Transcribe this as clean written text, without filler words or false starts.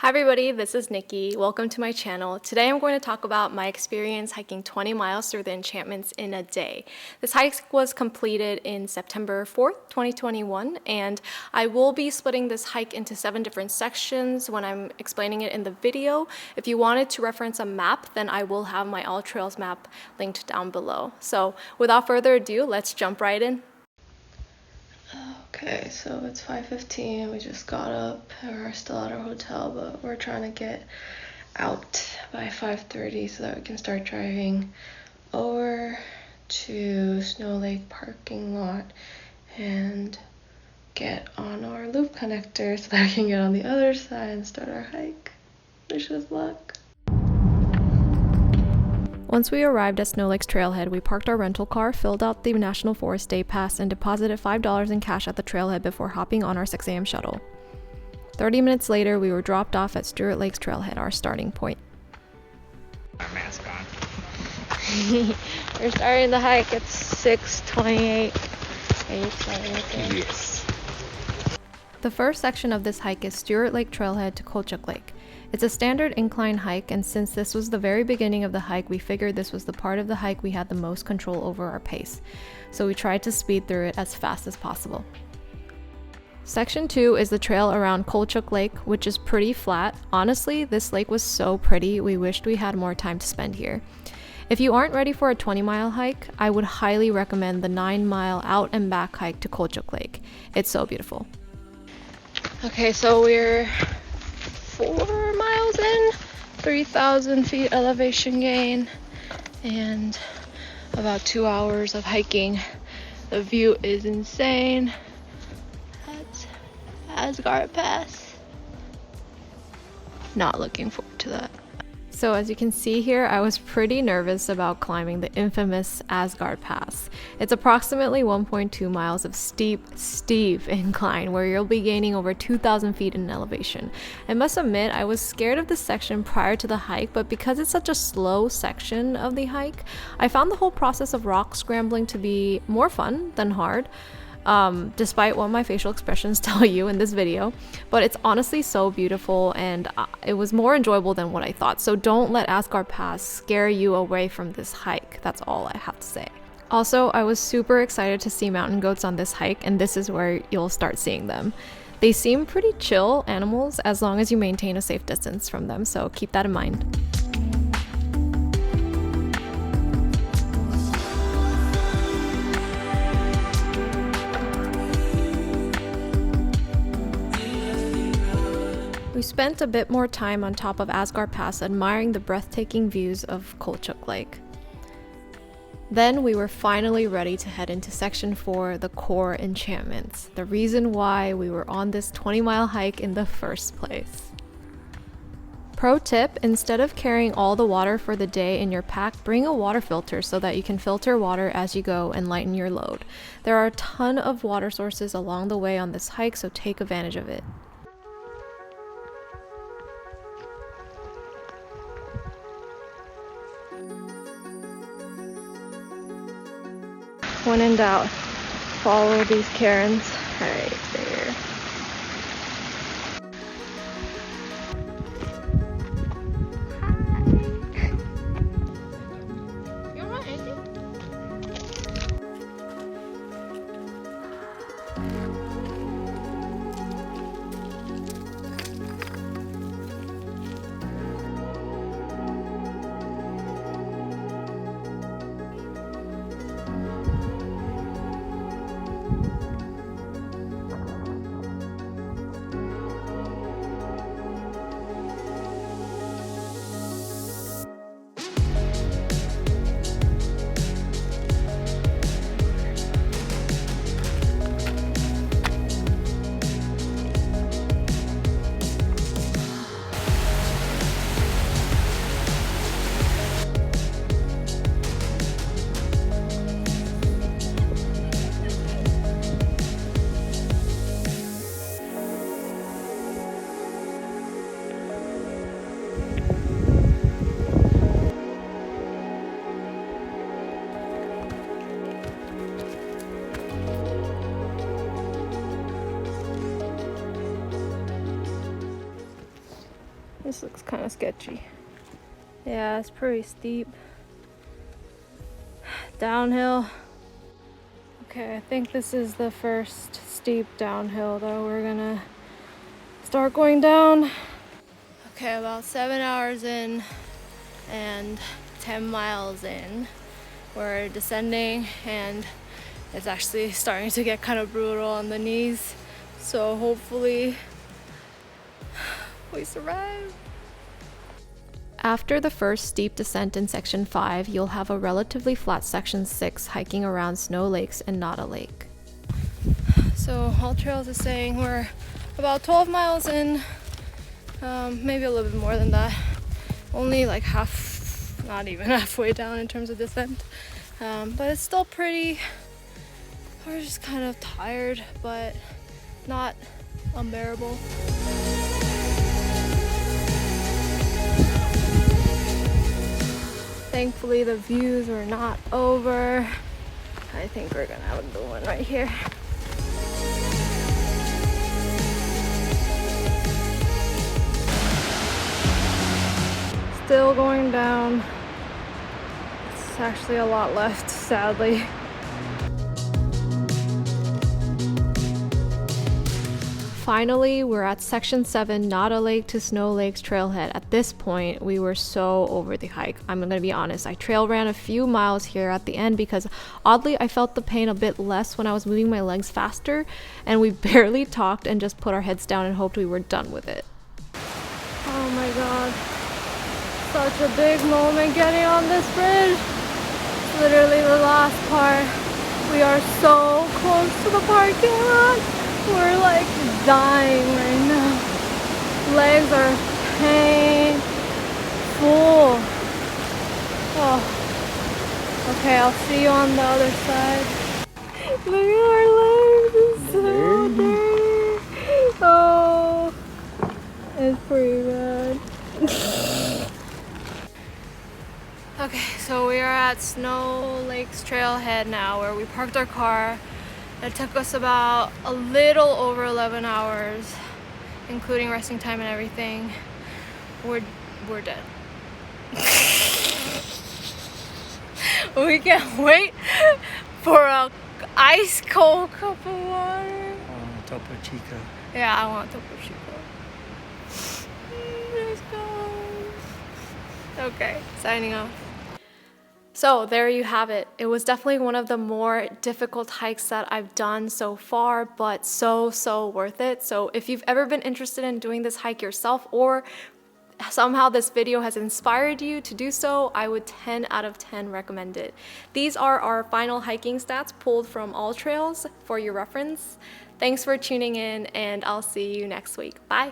Hi everybody, this is Nikki. Welcome to my channel. Today I'm going to talk about my experience hiking 20 miles through the enchantments in a day. This hike was completed in September 4th, 2021, and I will be splitting this hike into 7 different sections when I'm explaining it in the video. If you wanted to reference a map, then I will have my All Trails map linked down below. So without further ado, let's jump right in. Okay, so it's 5:15. We just got up. We're still at our hotel, but we're trying to get out by 5:30 so that we can start driving over to Snow Lake parking lot and get on our loop connector so that we can get on the other side and start our hike. Wish us luck. Once we arrived at Snow Lake's trailhead, we parked our rental car, filled out the National Forest Day Pass, and deposited $5 in cash at the trailhead before hopping on our 6 a.m. shuttle. 30 minutes later, we were dropped off at Stuart Lake's trailhead, our starting point. Our mask on. We're starting the hike at 6:28. Yes. The first section of this hike is Stuart Lake Trailhead to Kolchak Lake. It's a standard incline hike, and since this was the very beginning of the hike, we figured this was the part of the hike we had the most control over our pace. So we tried to speed through it as fast as possible. Section 2 is the trail around Kolchak Lake, which is pretty flat. Honestly, this lake was so pretty, we wished we had more time to spend here. If you aren't ready for a 20-mile hike, I would highly recommend the 9-mile out and back hike to Kolchak Lake. It's so beautiful. Okay, so we're 4 miles in, 3,000 feet elevation gain, and about 2 hours of hiking. The view is insane. That's Asgard Pass. Not looking forward to that. So as you can see here, I was pretty nervous about climbing the infamous Asgard Pass. It's approximately 1.2 miles of steep incline where you'll be gaining over 2,000 feet in elevation. I must admit, I was scared of this section prior to the hike, but because it's such a slow section of the hike, I found the whole process of rock scrambling to be more fun than hard. Despite what my facial expressions tell you in this video, but it's honestly so beautiful and it was more enjoyable than what I thought. So don't let Asgard Pass scare you away from this hike. That's all I have to say. Also, I was super excited to see mountain goats on this hike, and this is where you'll start seeing them. They seem pretty chill animals as long as you maintain a safe distance from them, so keep that in mind. We spent a bit more time on top of Asgard Pass admiring the breathtaking views of Kolchak Lake. Then we were finally ready to head into Section 4, the core enchantments, the reason why we were on this 20-mile hike in the first place. Pro tip, instead of carrying all the water for the day in your pack, bring a water filter so that you can filter water as you go and lighten your load. There are a ton of water sources along the way on this hike, so take advantage of it. When in doubt, follow these Karens right there. You want anything? This looks kind of sketchy. Yeah, it's pretty steep. Downhill. Okay, I think this is the first steep downhill that we're gonna start going down. Okay, about 7 hours in and 10 miles in. We're descending and it's actually starting to get kind of brutal on the knees. So hopefully we survive. After the first steep descent in section 5, you'll have a relatively flat section 6 hiking around Snow Lakes and Nada Lake. So All Trails is saying we're about 12 miles in, maybe a little bit more than that. Only like half, not even halfway down in terms of descent. But it's still pretty, we're just kind of tired, but not unbearable. Thankfully the views are not over. I think we're gonna have a good one right here. Still going down. It's actually a lot left, sadly. Finally, we're at section 7, Nada Lake to Snow Lakes trailhead. At this point, we were so over the hike. I'm gonna be honest, I trail ran a few miles here at the end because oddly, I felt the pain a bit less when I was moving my legs faster, and we barely talked and just put our heads down and hoped we were done with it. Oh my god. Such a big moment getting on this bridge. Literally the last part. We are so close to the parking lot. We're like dying right now. Legs are painful. Oh. Okay, I'll see you on the other side. Look at our legs. It's so dirty. Oh. It's pretty bad. Okay, so we are at Snow Lakes Trailhead now, where we parked our car. It took us about a little over 11 hours, including resting time and everything. We're dead. We can't wait for a ice cold cup of water. Topo Chico. Yeah, I want Topo Chico. Let's go. Okay, signing off. So there you have it. It was definitely one of the more difficult hikes that I've done so far, but so worth it. So if you've ever been interested in doing this hike yourself, or somehow this video has inspired you to do so, I would 10 out of 10 recommend it. These are our final hiking stats pulled from All Trails for your reference. Thanks for tuning in, and I'll see you next week. Bye.